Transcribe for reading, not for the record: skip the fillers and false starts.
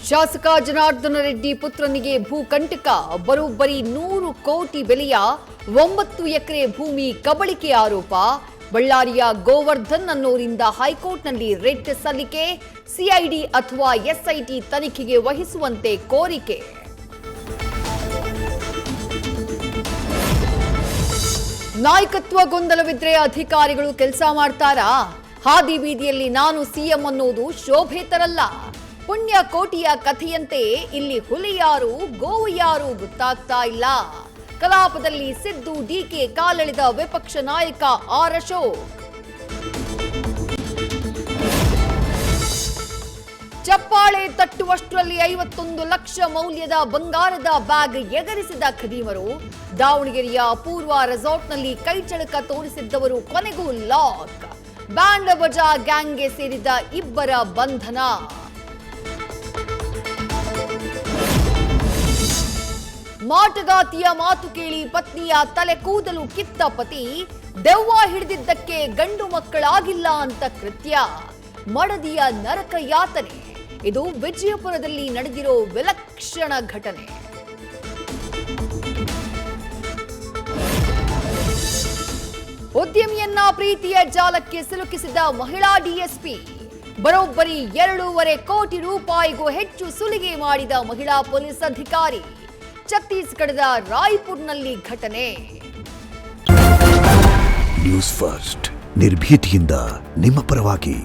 ಶಾಸಕ ಜನಾರ್ದನ ರೆಡ್ಡಿ ಪುತ್ರನಿಗೆ ಭೂಕಂಟಕ. ಬರೋಬ್ಬರಿ 100 ಕೋಟಿ ಬೆಲೆಯ 9 ಎಕರೆ ಭೂಮಿ ಕಬಳಿಕೆ ಆರೋಪ. ಬಳ್ಳಾರಿಯ ಗೋವರ್ಧನ್ ಅನ್ನೋರಿಂದ ಹೈಕೋರ್ಟ್ನಲ್ಲಿ ರಿಟ್ ಸಲ್ಲಿಕೆ. ಸಿಐಡಿ ಅಥವಾ ಎಸ್ಐಟಿ ತನಿಖೆಗೆ ವಹಿಸುವಂತೆ ಕೋರಿಕೆ. ನಾಯಕತ್ವ ಗೊಂದಲವಿದ್ರೆ ಅಧಿಕಾರಿಗಳು ಕೆಲಸ ಮಾಡ್ತಾರಾ? ಹಾದಿ ಬೀದಿಯಲ್ಲಿ ನಾನು ಸಿಎಂ ಅನ್ನೋದು ಶೋಭೆ ತರಲ್ಲ. ಪುಣ್ಯ ಕೋಟಿಯ ಕಥೆಯಂತೆ ಇಲ್ಲಿ ಹುಲಿ ಯಾರು ಗೋವು ಯಾರು ಗೊತ್ತಾಗ್ತಾ ಇಲ್ಲ. ಕಲಾಪದಲ್ಲಿ ಸಿದ್ದು ಡಿಕೆ ಕಾಲೆಳೆದ ವಿಪಕ್ಷ ನಾಯಕ ಆರ್ ಅಶೋಕ್. ಚಪ್ಪಾಳೆ ತಟ್ಟುವಷ್ಟರಲ್ಲಿ 51 ಲಕ್ಷ ಮೌಲ್ಯದ ಬಂಗಾರದ ಬ್ಯಾಗ್ ಎಗರಿಸಿದ ಖದೀಮರು. ದಾವಣಗೆರೆಯ ಅಪೂರ್ವ ರೆಸಾರ್ಟ್ನಲ್ಲಿ ಕೈಚಳಕ ತೋರಿಸಿದ್ದವರು ಕೊನೆಗೂ ಲಾಕ್. ಬ್ಯಾಂಡ್ ಬಜಾ ಗ್ಯಾಂಗ್ಗೆ ಸೇರಿದ 2 ಬಂಧನ. ಮಾಟಗಾತಿಯ ಮಾತು ಕೇಳಿ ಪತ್ನಿಯ ತಲೆ ಕೂದಲು ಕಿತ್ತ ಪತಿ. ದೆವ್ವ ಹಿಡಿದಿದ್ದಕ್ಕೆ ಗಂಡು ಮಕ್ಕಳಾಗಿಲ್ಲ ಅಂತ ಕೃತ್ಯ. ಮಡದಿಯ ನರಕ ಯಾತನೆ. ಇದು ವಿಜಯಪುರದಲ್ಲಿ ನಡೆದಿರೋ ವಿಲಕ್ಷಣ ಘಟನೆ. ಉದ್ಯಮಿಯನ್ನ ಪ್ರೀತಿಯ ಜಾಲಕ್ಕೆ ಸಿಲುಕಿಸಿದ ಮಹಿಳಾ ಡಿಎಸ್ಪಿ. ಬರೋಬ್ಬರಿ 2.5 ಕೋಟಿ ರೂಪಾಯಿಗೂ ಹೆಚ್ಚು ಸುಲಿಗೆ ಮಾಡಿದ ಮಹಿಳಾ ಪೊಲೀಸ್ ಅಧಿಕಾರಿ. ಛತ್ತೀಸ್ಗಢದ ರಾಯ್ಪುರ್ನಲ್ಲಿ ಘಟನೆ. ನ್ಯೂಸ್ ಫಸ್ಟ್ ನಿರ್ಭೀತಿಯಿಂದ ನಿಮ್ಮ ಪರವಾಗಿ.